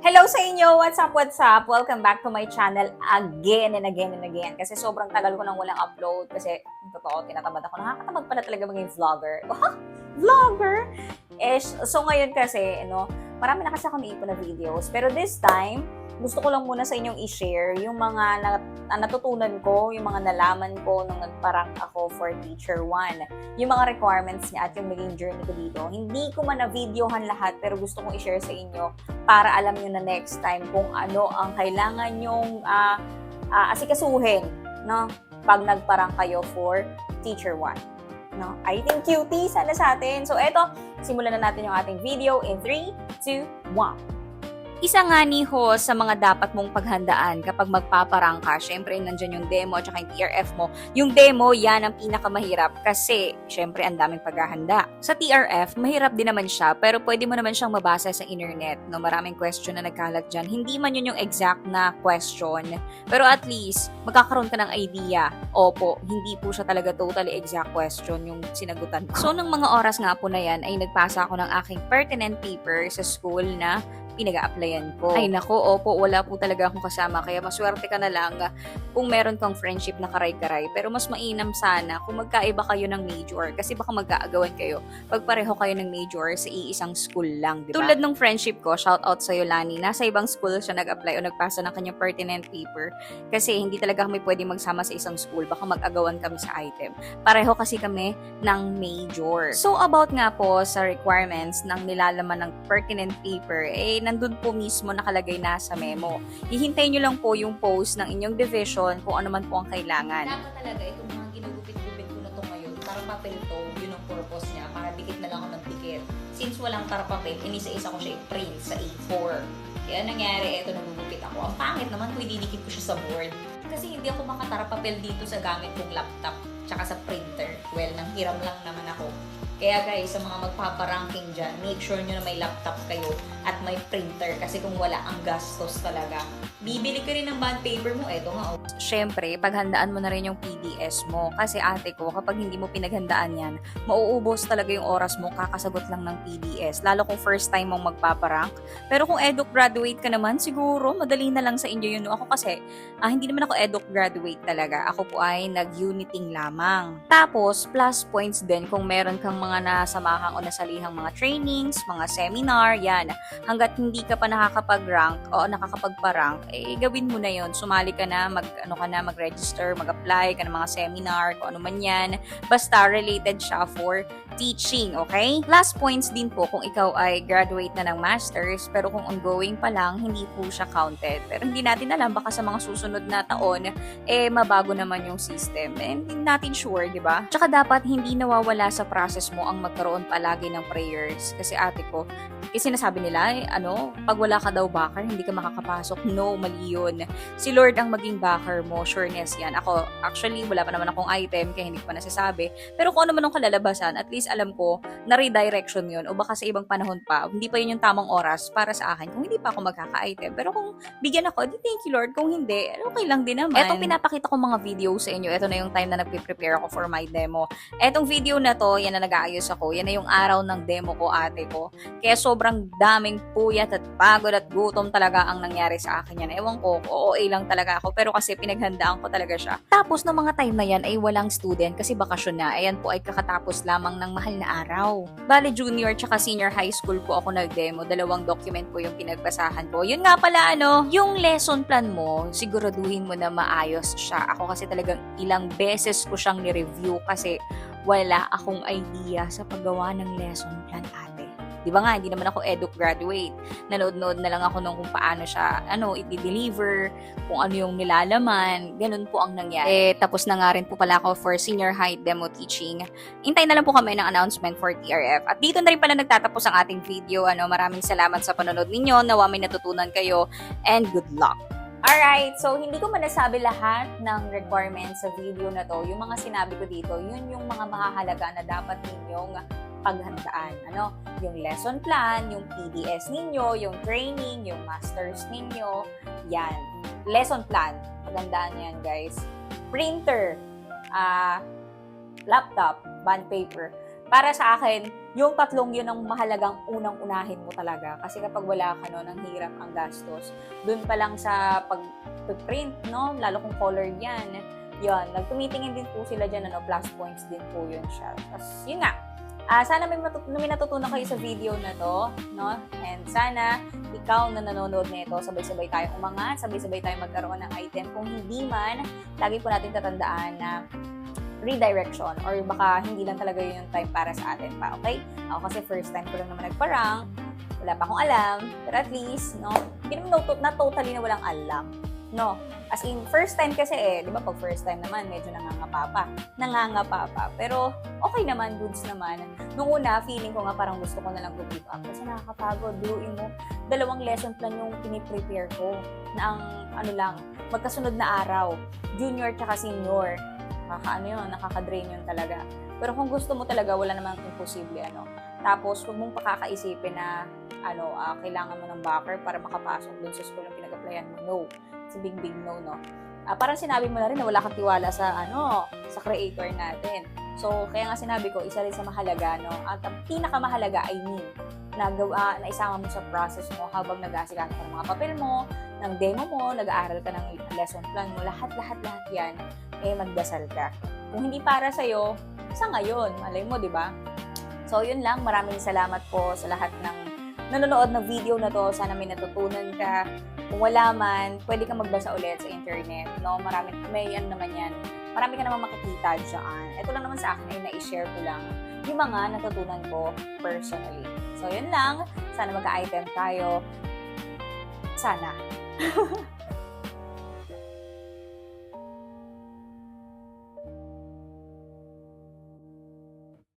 Hello sa inyo! What's up, what's up? Welcome back to my channel again and again and again. Kasi sobrang tagal ko nang walang upload. Kasi, totoo, tinatamad ako. Nakakatamad pala talaga maging vlogger. Vlogger? So ngayon kasi, marami na kasi ako naipon na videos. Pero this time, gusto ko lang muna sa inyong i-share yung mga natutunan ko, yung mga nalaman ko nung nagparang ako for Teacher 1. Yung mga requirements niya at yung maging journey ko dito. Hindi ko man na-videohan lahat, pero gusto kong i-share sa inyo para alam nyo na next time kung ano ang kailangan nyong asikasuhin, no? Pag nagparang kayo for Teacher 1. No? I think cutie sana sa atin. So eto, simulan na natin yung ating video in 3, 2, 1. Isa nga ni ho sa mga dapat mong paghandaan kapag magpaparang ka, syempre nandyan yung demo at yung TRF mo. Yung demo, yan ang pinakamahirap kasi syempre ang daming paghahanda. Sa TRF, mahirap din naman siya pero pwede mo naman siyang mabasa sa internet. No? Maraming question na nagkalat dyan. Hindi man yun yung exact na question pero at least magkakaroon ka ng idea. Opo, hindi po siya talaga totally exact question yung sinagutan ko. So, nung mga oras nga po na yan ay nagpasa ako ng aking pertinent paper sa school na pinag-a-applyan ko. Ay nako, opo, wala po talaga akong kasama. Kaya maswerte ka na lang kung meron kang friendship na karay-karay. Pero mas mainam sana kung magkaiba kayo ng major. Kasi baka magkaagawan kayo pag pareho kayo ng major sa iisang school lang, di ba? Tulad ng friendship ko, shout out sa'yo, Lani. Nasa ibang school siya nag-apply o nagpasa ng kanyang pertinent paper. Kasi hindi talaga kami pwede magsama sa isang school. Baka mag-agawan kami sa item. Pareho kasi kami ng major. So about nga po sa requirements ng nilalaman ng pertinent paper, nandun po mismo nakalagay na sa memo. Hihintayin nyo lang po yung post ng inyong division kung ano man po ang kailangan. Dapat talaga itong mga ginugupit-gupit ko na to ngayon, para papel to, yun ang purpose niya, para dikit na lang ako ng dikit. Since walang para papel, inisa-isa ko siya i-print sa A4. Kaya nangyari, eto nagugupit ako. Ang pangit naman kung ididikit ko siya sa board. Kasi hindi ako makatara papel dito sa gamit kong laptop tsaka sa printer. Well, nanghiram lang naman ako. Kaya guys, sa mga magpaparanking dyan, make sure nyo na may laptop kayo at may printer kasi kung wala, ang gastos talaga. Bibili ka rin ng bond paper mo, eto nga. Siyempre, paghandaan mo na rin yung PDS mo kasi ate ko, kapag hindi mo pinaghandaan yan, mauubos talaga yung oras mo kakasagot lang ng PDS. Lalo kung first time mong magpaparank. Pero kung eduk graduate ka naman, siguro madali na lang sa inyo yun. Ako kasi, hindi naman ako eduk graduate talaga. Ako po ay nag-uniting lamang. Tapos, plus points din kung meron kang mga nasamahang o nasalihang mga trainings, mga seminar, yan. Hanggat hindi ka pa nakakapag-rank o nakakapagpa-rank, gawin mo na yon. Sumali ka na, mag-register, mag-apply ka ng mga seminar, kung ano man yan. Basta related siya for teaching, okay? Last points din po kung ikaw ay graduate na ng masters, pero kung ongoing pa lang, hindi po siya counted. Pero hindi natin alam, baka sa mga susunod na taon, mabago naman yung system. Hindi natin sure, di ba? Tsaka dapat hindi nawawala sa process mo ang magkaroon palagi ng prayers. Kasi ate ko, kasi sinasabi nila, pag wala ka daw backer, hindi ka makakapasok. No, mali yun. Si Lord ang maging backer mo. Sureness yan. Ako, actually, wala pa naman akong item, kaya hindi ko pa nasasabi. Pero kung ano man ang kalalabasan, at least alam ko na redirection yun. O baka sa ibang panahon pa, hindi pa yun yung tamang oras para sa akin kung hindi pa ako magkaka-item. Pero kung bigyan ako, di thank you Lord. Kung hindi, okay lang din naman. Etong pinapakita ko mga video sa inyo, ito na yung time na nagpe-prepare ako for my demo. Etong video na to, yan na nag-aayos ako. Yan na yung araw ng demo ko, ate ko. Kaya sobrang daming puyat at pagod at gutom talaga ang nangyari sa akin yan. Ewan ko, OA lang talaga ako. Pero kasi pinaghandaan ko talaga siya. Tapos ng mga time na yan ay walang student kasi bakasyon na. Ayan po ay kakatapos lamang ng mahal na araw. Bale, junior tsaka senior high school po ako nag-demo. 2 document po yung pinagbasahan ko. Yun nga pala, yung lesson plan mo, siguraduhin mo na maayos siya. Ako kasi talagang ilang beses ko siyang ni-review kasi wala akong idea sa paggawa ng lesson plan, ate. Di ba nga, hindi naman ako eduk graduate. Nanood-nood na lang ako nung kung paano siya, i-deliver, kung ano yung nilalaman, ganun po ang nangyari. Tapos na nga rin po pala ako for senior high demo teaching. Hintay na lang po kami ng announcement for TRF. At dito na rin pala nagtatapos ang ating video. Maraming salamat sa panonood ninyo. Nawa may natutunan kayo and good luck. Alright, so hindi ko manasabi lahat ng requirements sa video na to. Yung mga sinabi ko dito, yun yung mga mahahalaga na dapat ninyong paghandaan. Yung lesson plan, yung PDS ninyo, yung training, yung masters ninyo. Yan. Lesson plan. Paghandaan yan, guys. Printer. Laptop. Bond paper. para sa akin, yung tatlong yun ang mahalagang unang-unahin mo talaga. Kasi kapag wala ka, no, ang hirap ang gastos. Doon pa lang sa pag-print, no, lalo kung colored yan, yun, nagtumitingin din po sila dyan, ano, plus points din po yun siya. Tapos, yun nga, sana may natutunan kayo sa video na to, no? And sana, ikaw na nanonood na ito, sabay-sabay tayong umangat, sabay-sabay tayong magkaroon ng item. Kung hindi man, lagi po natin tatandaan na redirection or baka hindi lang talaga yun yung time para sa atin pa, okay? Ako kasi first time ko lang naman nagparang, wala pa akong alam, pero at least, no, hindi naman na totally na walang alam, no? As in, first time kasi di ba pag first time naman, medyo nangangapa pa, pero okay naman, goods naman. Nung una, feeling ko nga parang gusto ko na lang give up kasi nakakapagod, biruin mo, 2 lesson plan yung piniprepare ko na ang, magkasunod na araw, junior tsaka senior. Nakaka-drain yun talaga. Pero kung gusto mo talaga, wala namang imposible, Tapos, huwag mong pakakaisipin na, kailangan mo ng backer para makapasok dun sa school yung pinag-applyan mo. No. It's a big no, no? Parang sinabi mo na rin na wala kang tiwala sa, sa creator natin. So, kaya nga sinabi ko, isa rin sa mahalaga, At ang pinakamahalaga, na isama mo sa process mo habang nag-aasikaso ka ng mga papel mo, ng demo mo, nag-aaral ka ng lesson plan mo, lahat yan, magdasal ka. Kung hindi para sa'yo, sa ngayon, malay mo, di ba? So, yun lang. Maraming salamat po sa lahat ng nanonood ng video na to. Sana may natutunan ka. Kung wala man, pwede kang magbasa ulit sa internet, no? May naman yan. Marami ka naman makikita dyan. Ito lang naman sa akin ay na-share ko lang yung mga natutunan ko personally. So, yun lang. Sana magka-item tayo. Sana.